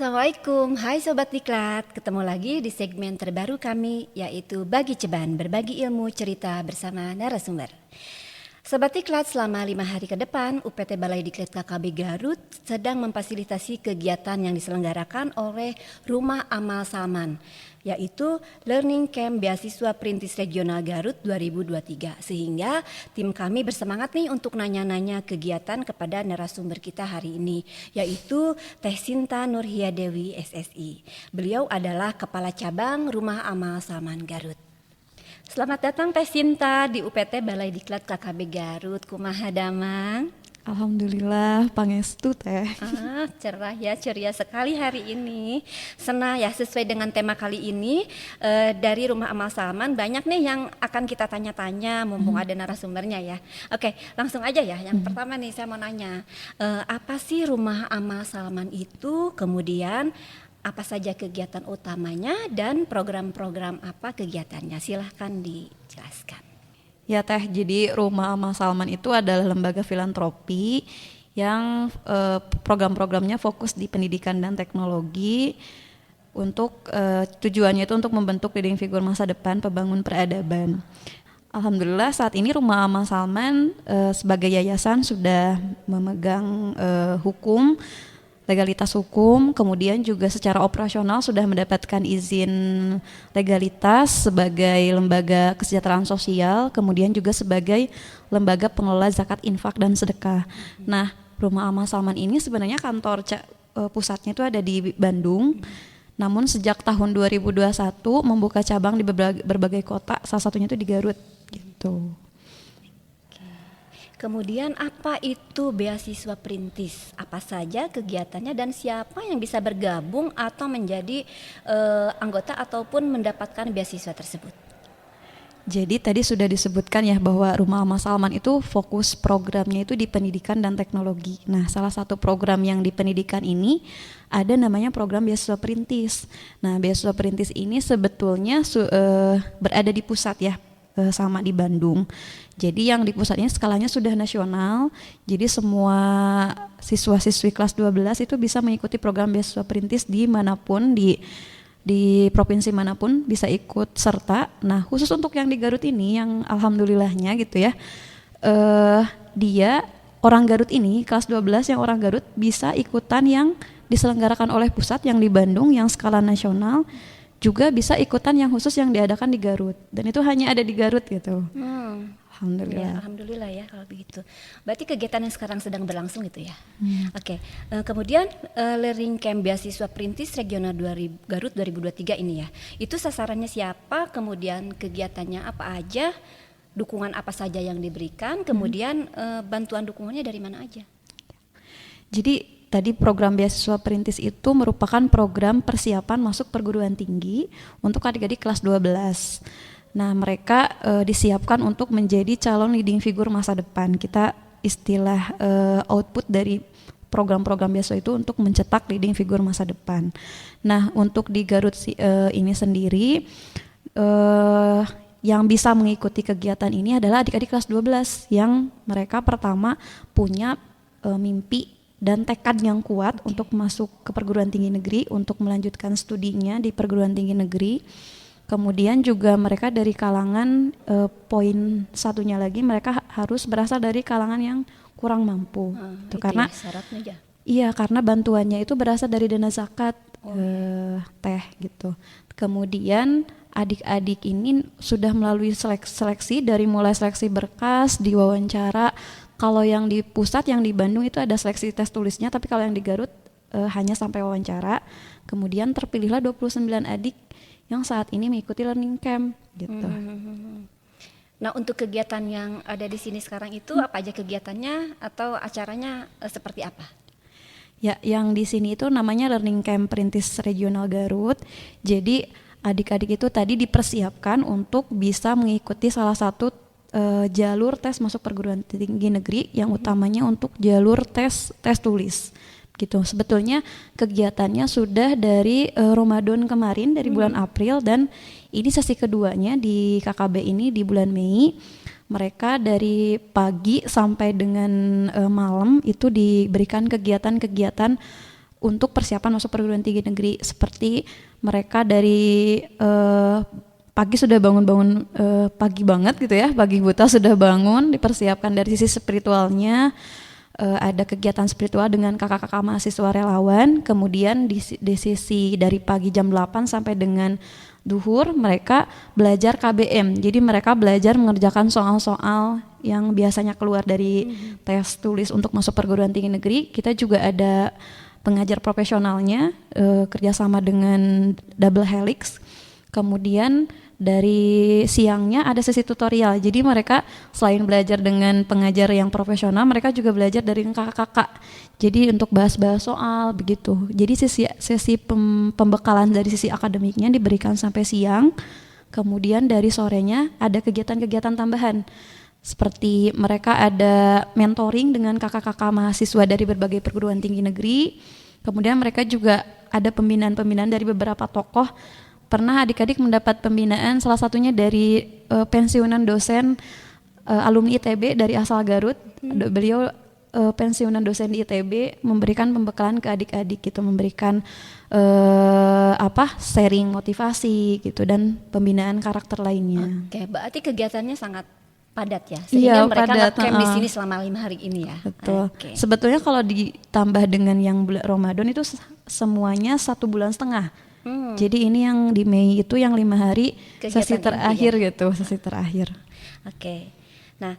Assalamualaikum, hai Sobat Diklat. Ketemu lagi di segmen terbaru kami, yaitu Bagi Ceban, berbagi ilmu cerita bersama narasumber. Sobat Diklat, selama 5 hari ke depan, UPT Balai Diklat KKB Garut sedang memfasilitasi kegiatan yang diselenggarakan oleh Rumah Amal Salman, yaitu Learning Camp Beasiswa Perintis Regional Garut 2023. Sehingga tim kami bersemangat nih untuk nanya-nanya kegiatan kepada narasumber kita hari ini, yaitu Teh Sinta Nurhia Dewi SSI. Beliau adalah Kepala Cabang Rumah Amal Salman Garut. Selamat datang Teh Sinta di UPT Balai Diklat KKB Garut. Kumaha damang? Alhamdulillah, pangestu Teh. Cerah ya, ceria sekali hari ini. Senang ya, sesuai dengan tema kali ini dari Rumah Amal Salman banyak nih yang akan kita tanya-tanya mumpung ada narasumbernya ya. Oke, langsung aja ya. Yang pertama nih saya mau nanya, apa sih Rumah Amal Salman itu? Kemudian apa saja kegiatan utamanya dan program-program apa kegiatannya? Silahkan dijelaskan. Ya Teh, jadi Rumah Amal Salman itu adalah lembaga filantropi yang program-programnya fokus di pendidikan dan teknologi. Untuk tujuannya itu untuk membentuk leading figure masa depan pembangun peradaban. Alhamdulillah saat ini Rumah Amal Salman sebagai yayasan sudah memegang hukum, legalitas hukum, kemudian juga secara operasional sudah mendapatkan izin legalitas sebagai lembaga kesejahteraan sosial, kemudian juga sebagai lembaga pengelola zakat, infak, dan sedekah. Nah, Rumah Amal Salman ini sebenarnya kantor pusatnya itu ada di Bandung, namun sejak tahun 2021 membuka cabang di berbagai kota, salah satunya itu di Garut gitu. Kemudian apa itu beasiswa perintis? Apa saja kegiatannya dan siapa yang bisa bergabung atau menjadi anggota ataupun mendapatkan beasiswa tersebut? Jadi tadi sudah disebutkan ya bahwa Rumah Amal Salman itu fokus programnya itu di pendidikan dan teknologi. Nah, salah satu program yang di pendidikan ini ada namanya program beasiswa perintis. Nah, beasiswa perintis ini sebetulnya berada di pusat ya, sama di Bandung. Jadi yang di pusatnya skalanya sudah nasional. Jadi semua siswa-siswi kelas 12 itu bisa mengikuti program beasiswa perintis di manapun, di provinsi manapun bisa ikut serta. Nah, khusus untuk yang di Garut ini yang alhamdulillahnya gitu ya, dia orang Garut ini kelas 12 yang orang Garut bisa ikutan yang diselenggarakan oleh pusat yang di Bandung yang skala nasional, juga bisa ikutan yang khusus yang diadakan di Garut, dan itu hanya ada di Garut gitu. Alhamdulillah. Ya, alhamdulillah ya kalau begitu. Berarti kegiatan yang sekarang sedang berlangsung gitu ya. Oke. Kemudian Learning Camp Beasiswa Perintis Regional Garut 2023 ini ya. Itu sasarannya siapa? Kemudian kegiatannya apa aja? Dukungan apa saja yang diberikan? Kemudian bantuan dukungannya dari mana aja? Jadi tadi program beasiswa perintis itu merupakan program persiapan masuk perguruan tinggi untuk adik-adik kelas 12. Nah, mereka disiapkan untuk menjadi calon leading figure masa depan. Kita istilah output dari program-program beasiswa itu untuk mencetak leading figure masa depan. Nah, untuk di Garut ini sendiri yang bisa mengikuti kegiatan ini adalah adik-adik kelas 12 yang mereka pertama punya mimpi dan tekad yang kuat untuk masuk ke perguruan tinggi negeri, untuk melanjutkan studinya di perguruan tinggi negeri. Kemudian juga mereka dari kalangan poin satunya lagi mereka harus berasal dari kalangan yang kurang mampu. Itu karena ya, syaratnya ya. Iya, karena bantuannya itu berasal dari dana zakat Teh gitu. Kemudian adik-adik ini sudah melalui seleksi dari mulai seleksi berkas, diwawancara. Kalau yang di pusat, yang di Bandung itu ada seleksi tes tulisnya, tapi kalau yang di Garut hanya sampai wawancara. Kemudian terpilihlah 29 adik yang saat ini mengikuti learning camp gitu. Nah, untuk kegiatan yang ada di sini sekarang itu apa aja kegiatannya atau acaranya seperti apa? Ya, yang di sini itu namanya Learning Camp Perintis Regional Garut. Jadi adik-adik itu tadi dipersiapkan untuk bisa mengikuti salah satu jalur tes masuk perguruan tinggi negeri yang utamanya untuk jalur tes tulis gitu. Sebetulnya kegiatannya sudah dari Ramadan kemarin, dari bulan April, dan ini sesi keduanya di KKB ini di bulan Mei. Mereka dari pagi sampai dengan malam itu diberikan kegiatan-kegiatan untuk persiapan masuk perguruan tinggi negeri, seperti mereka dari pagi sudah bangun-bangun pagi banget gitu ya, pagi buta sudah bangun, dipersiapkan dari sisi spiritualnya. Ada kegiatan spiritual dengan kakak-kakak mahasiswa relawan, kemudian di sisi dari pagi jam 8 sampai dengan duhur mereka belajar KBM. Jadi mereka belajar mengerjakan soal-soal yang biasanya keluar dari tes tulis untuk masuk perguruan tinggi negeri. Kita juga ada pengajar profesionalnya, kerjasama dengan Double Helix. Kemudian dari siangnya ada sesi tutorial. Jadi mereka selain belajar dengan pengajar yang profesional, mereka juga belajar dari kakak-kakak. Jadi untuk bahas-bahas soal begitu. Jadi sesi pembekalan dari sisi akademiknya diberikan sampai siang. Kemudian dari sorenya ada kegiatan-kegiatan tambahan. Seperti mereka ada mentoring dengan kakak-kakak mahasiswa dari berbagai perguruan tinggi negeri. Kemudian mereka juga ada pembinaan-pembinaan dari beberapa tokoh. Pernah adik-adik mendapat pembinaan salah satunya dari pensiunan dosen alumni ITB dari asal Garut. Beliau pensiunan dosen di ITB memberikan pembekalan ke adik-adik gitu, memberikan sharing motivasi gitu dan pembinaan karakter lainnya. Oke, berarti kegiatannya sangat padat ya, sehingga mereka nge-camp di sini selama 5 hari ini ya. Betul. Okay. Sebetulnya kalau ditambah dengan yang bulan Ramadan itu semuanya 1,5 bulan. Jadi ini yang di Mei itu yang 5 hari kegiatan sesi terakhir ya? Gitu, sesi terakhir. Oke. Nah,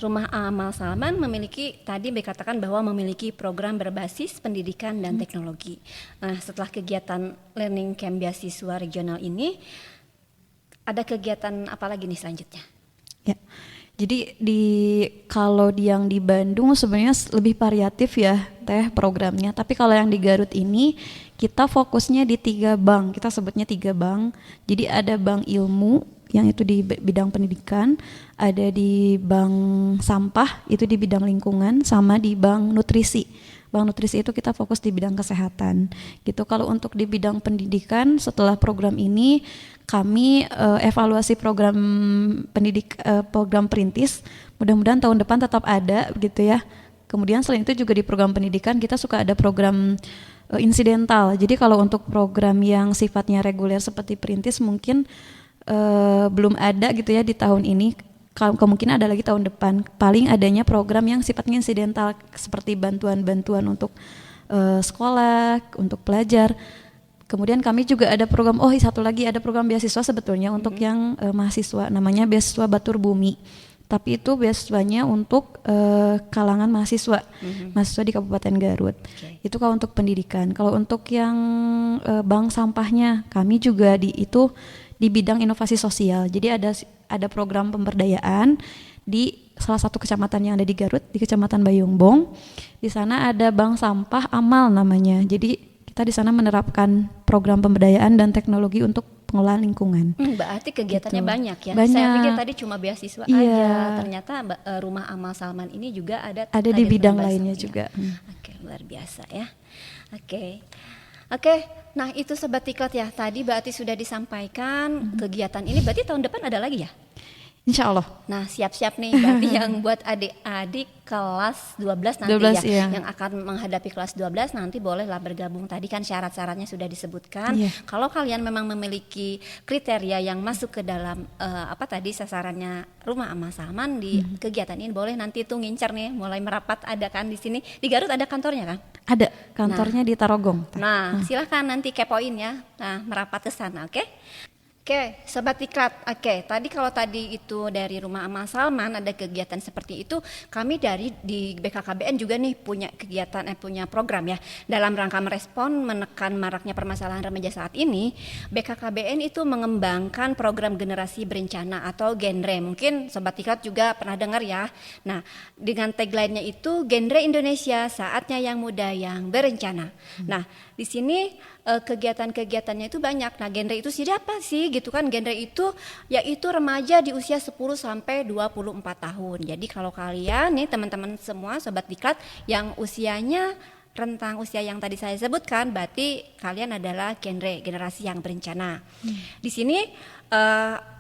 Rumah Amal Salman memiliki, tadi dikatakan bahwa memiliki program berbasis pendidikan dan teknologi. Nah, setelah kegiatan Learning Camp Beasiswa Regional ini, ada kegiatan apa lagi nih selanjutnya? Ya, jadi kalau yang di Bandung sebenarnya lebih variatif ya Teh programnya. Tapi kalau yang di Garut ini kita fokusnya di 3 bank, kita sebutnya 3 bank. Jadi ada bank ilmu yang itu di bidang pendidikan, ada di bank sampah itu di bidang lingkungan, sama di bank nutrisi. Bank nutrisi itu kita fokus di bidang kesehatan. Gitu. Kalau untuk di bidang pendidikan setelah program ini kami evaluasi program program perintis. Mudah-mudahan tahun depan tetap ada gitu ya. Kemudian selain itu juga di program pendidikan kita suka ada program insidental. Jadi kalau untuk program yang sifatnya reguler seperti perintis mungkin belum ada gitu ya di tahun ini. Kemungkinan ada lagi tahun depan. Paling adanya program yang sifatnya insidental seperti bantuan-bantuan untuk sekolah, untuk pelajar. Kemudian kami juga ada program, satu lagi ada program beasiswa sebetulnya untuk yang mahasiswa, namanya beasiswa Batur Bumi. Tapi itu beasiswanya untuk kalangan mahasiswa, mahasiswa di Kabupaten Garut. Okay. Itu kalau untuk pendidikan. Kalau untuk yang bank sampahnya, kami juga itu di bidang inovasi sosial. Jadi ada program pemberdayaan di salah satu kecamatan yang ada di Garut, di Kecamatan Bayungbong. Di sana ada bank sampah Amal namanya. Jadi kita di sana menerapkan program pemberdayaan dan teknologi untuk pengelolaan lingkungan. Berarti kegiatannya gitu. Banyak ya. Banyak. Saya pikir tadi cuma beasiswa aja. Ternyata Rumah Amal Salman ini juga ada di bidang lainnya juga. Oke, luar biasa ya. Oke. Nah itu Sobat Diklat ya. Tadi berarti sudah disampaikan kegiatan ini. Berarti tahun depan ada lagi ya? Insya Allah. Nah siap-siap nih berarti yang buat adik-adik kelas 12 nanti 12, ya, iya. yang akan menghadapi kelas 12 nanti bolehlah bergabung. Tadi kan syarat-syaratnya sudah disebutkan. Iya. Kalau kalian memang memiliki kriteria yang masuk ke dalam sasarannya Rumah Amal Salman di kegiatan ini, boleh nanti tuh ngincer nih, mulai merapat. Ada kan di sini di Garut ada kantornya kan? Ada kantornya di Tarogong. Nah silahkan nanti kepoin ya. Nah merapat ke sana, oke? Oke, Sobat Diklat. Oke, kalau tadi itu dari Rumah Amal Salman ada kegiatan seperti itu, kami di BKKBN juga nih punya kegiatan, punya program ya. Dalam rangka merespon menekan maraknya permasalahan remaja saat ini, BKKBN itu mengembangkan program generasi berencana atau genre. Mungkin Sobat Diklat juga pernah dengar ya. Nah, dengan tagline-nya itu genre Indonesia, saatnya yang muda yang berencana. Nah, di sini kegiatan-kegiatannya itu banyak. Nah, genre itu siapa sih gitu kan? Genre itu yaitu remaja di usia 10 sampai 24 tahun. Jadi kalau kalian nih teman-teman semua Sobat Diklat yang usianya rentang usia yang tadi saya sebutkan, berarti kalian adalah generasi yang berencana. Di sini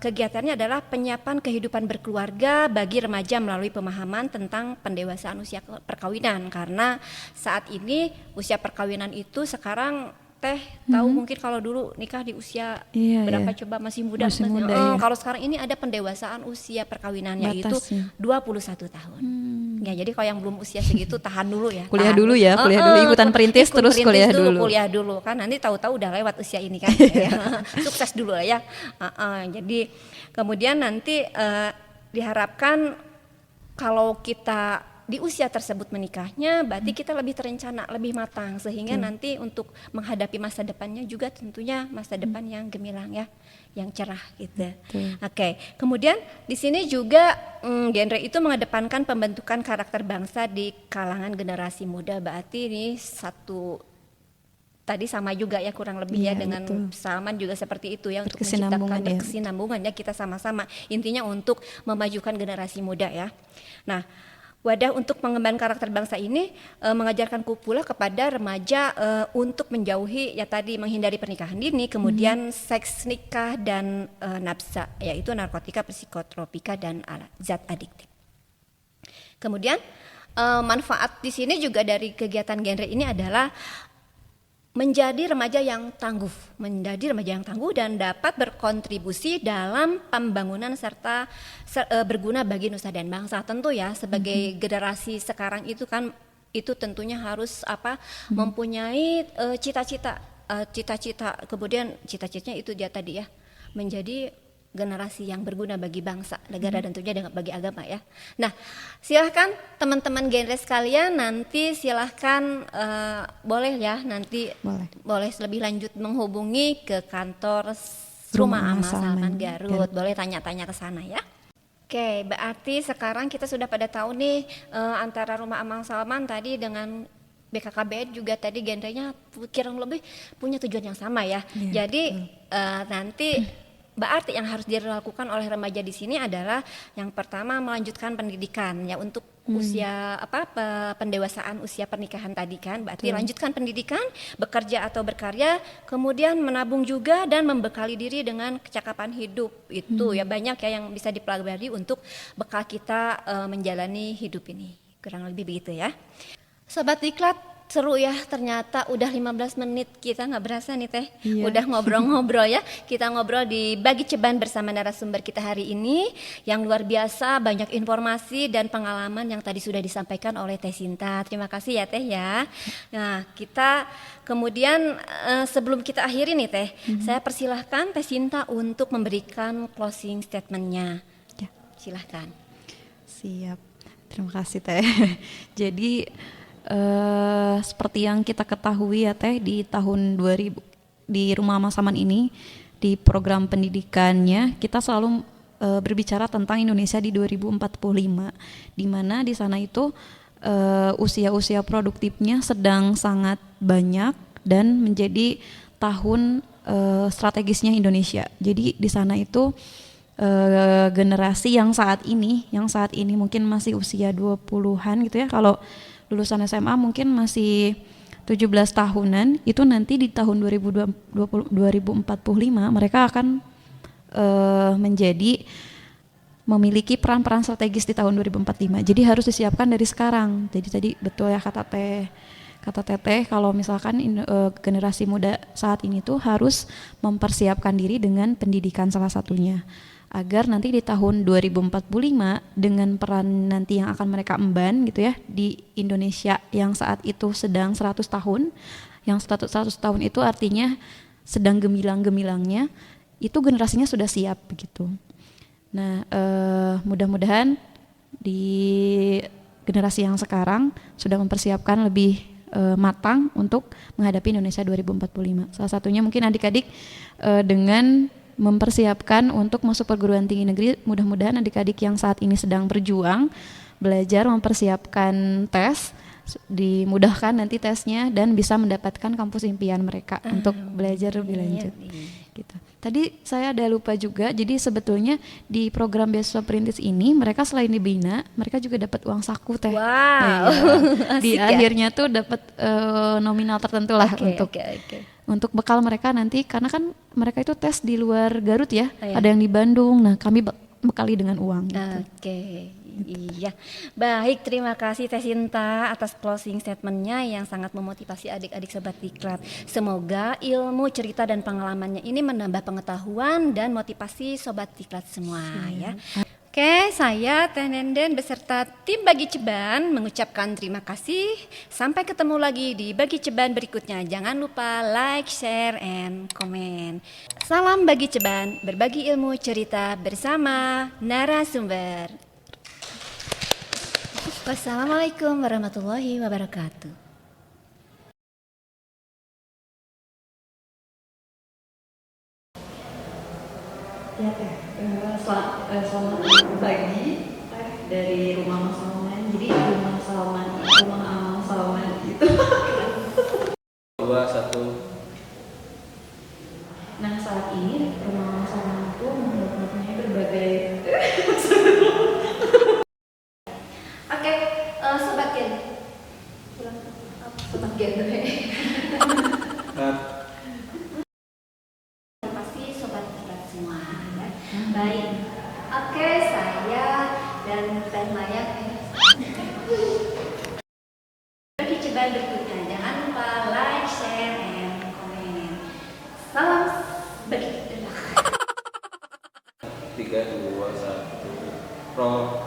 kegiatannya adalah penyiapan kehidupan berkeluarga bagi remaja melalui pemahaman tentang pendewasaan usia perkawinan, karena saat ini usia perkawinan itu sekarang Teh tahu mungkin kalau dulu nikah di usia berapa coba, masih muda, iya. Kalau sekarang ini ada pendewasaan usia perkawinannya itu 21 tahun. Ya, jadi kalau yang belum usia segitu tahan dulu ya. Kuliah dulu ya, ikutan perintis terus kuliah dulu. Kuliah dulu kan nanti tahu-tahu udah lewat usia ini kan. Ya. Sukses dulu ya. Jadi kemudian nanti diharapkan kalau kita di usia tersebut menikahnya, berarti kita lebih terencana, lebih matang, sehingga nanti untuk menghadapi masa depannya juga tentunya masa depan yang gemilang ya, yang cerah gitu. Oke. Kemudian di sini juga genre itu mengedepankan pembentukan karakter bangsa di kalangan generasi muda. Berarti ini satu tadi sama juga ya kurang lebih ya dengan Salman juga seperti itu ya, untuk menciptakan berkesinambungan ya, kita sama-sama intinya untuk memajukan generasi muda ya. Nah, wadah untuk pengembangan karakter bangsa ini mengajarkan pula kepada remaja untuk menjauhi ya tadi, menghindari pernikahan dini, kemudian seks nikah dan nafsa, yaitu narkotika, psikotropika dan zat adiktif. Kemudian manfaat di sini juga dari kegiatan genre ini adalah menjadi remaja yang tangguh dan dapat berkontribusi dalam pembangunan serta berguna bagi nusa dan bangsa. Tentu ya sebagai generasi sekarang itu kan itu tentunya harus mempunyai cita-cita, kemudian cita-citanya itu dia tadi ya, menjadi generasi yang berguna bagi bangsa, negara dan tentunya bagi agama ya. Nah, silahkan teman-teman genre sekalian, nanti silahkan boleh ya nanti boleh lebih lanjut menghubungi ke kantor Rumah Amal Salman Garut. Boleh tanya-tanya ke sana ya. Oke, berarti sekarang kita sudah pada tahu nih antara Rumah Amal Salman tadi dengan BKKBN juga tadi genrenya kurang lebih punya tujuan yang sama ya. Jadi nanti berarti yang harus dilakukan oleh remaja di sini adalah yang pertama melanjutkan pendidikan ya, untuk usia pendewasaan usia pernikahan tadi kan, berarti lanjutkan pendidikan, bekerja atau berkarya, kemudian menabung juga dan membekali diri dengan kecakapan hidup itu ya, banyak ya yang bisa dipelajari untuk bekal kita menjalani hidup ini, kurang lebih begitu ya. Sobat Diklat, seru ya, ternyata udah 15 menit kita nggak berasa nih Teh. Udah ngobrol-ngobrol ya. Kita ngobrol di Bagi Ceban bersama narasumber kita hari ini yang luar biasa, banyak informasi dan pengalaman yang tadi sudah disampaikan oleh Teh Sinta. Terima kasih ya Teh ya. Nah, kita kemudian sebelum kita akhiri nih Teh, saya persilahkan Teh Sinta untuk memberikan closing statementnya. Silahkan. Siap. Terima kasih Teh. Jadi seperti yang kita ketahui ya Teh, di tahun 2000 di Rumah Amal Salman ini, di program pendidikannya kita selalu berbicara tentang Indonesia di 2045, di mana di sana itu usia-usia produktifnya sedang sangat banyak dan menjadi tahun strategisnya Indonesia. Jadi di sana itu generasi yang saat ini mungkin masih usia 20-an gitu ya, kalau lulusan SMA mungkin masih 17 tahunan, itu nanti di tahun 2045 mereka akan memiliki peran-peran strategis di tahun 2045. Jadi harus disiapkan dari sekarang. Jadi tadi betul ya kata Teteh, kalau misalkan generasi muda saat ini tuh harus mempersiapkan diri dengan pendidikan salah satunya, agar nanti di tahun 2045 dengan peran nanti yang akan mereka emban gitu ya di Indonesia yang saat itu sedang 100 tahun, yang 100 tahun itu artinya sedang gemilang-gemilangnya, itu generasinya sudah siap begitu. Nah, mudah-mudahan di generasi yang sekarang sudah mempersiapkan lebih matang untuk menghadapi Indonesia 2045. Salah satunya mungkin adik-adik dengan mempersiapkan untuk masuk perguruan tinggi negeri. Mudah-mudahan adik-adik yang saat ini sedang berjuang belajar mempersiapkan tes, dimudahkan nanti tesnya dan bisa mendapatkan kampus impian mereka untuk belajar lebih lanjut gitu. Tadi saya ada lupa juga, jadi sebetulnya di program beasiswa perintis ini mereka selain dibina, mereka juga dapat uang saku teh. Wow, Di asik ya. akhirnya tuh dapat nominal tertentu lah Oke. untuk bekal mereka nanti, karena kan mereka itu tes di luar Garut ya, Oh, iya. ada yang di Bandung. Nah kami bekali dengan uang. Gitu. Oke, iya. Baik, terima kasih Teh Sinta atas closing statementnya yang sangat memotivasi adik-adik Sobat Diklat. Semoga ilmu, cerita, dan pengalamannya ini menambah pengetahuan dan motivasi Sobat Diklat semua ya. Oke, saya Teh Nenden beserta tim Bagi Ceban mengucapkan terima kasih. Sampai ketemu lagi di Bagi Ceban berikutnya. Jangan lupa like, share, and comment. Salam Bagi Ceban, berbagi ilmu cerita bersama narasumber. Wassalamualaikum warahmatullahi wabarakatuh. Ya teh, selamat pagi dari Rumah Mas Salman. Jadi Rumah Salman, Rumah Amal Salman gitu. 2, 1. Nah saat ini Rumah Amal Salman itu mempunyai berbagai Oke, Sobat Gen. Sobat Gen. Terima kasih Sobat Diklat semua ya. Baik. Oke, saya dan Teh Maya Bagi Ceban berikutnya. Jangan lupa like, share, and comment. Salam Bagi. 3, 2, 1. Roll.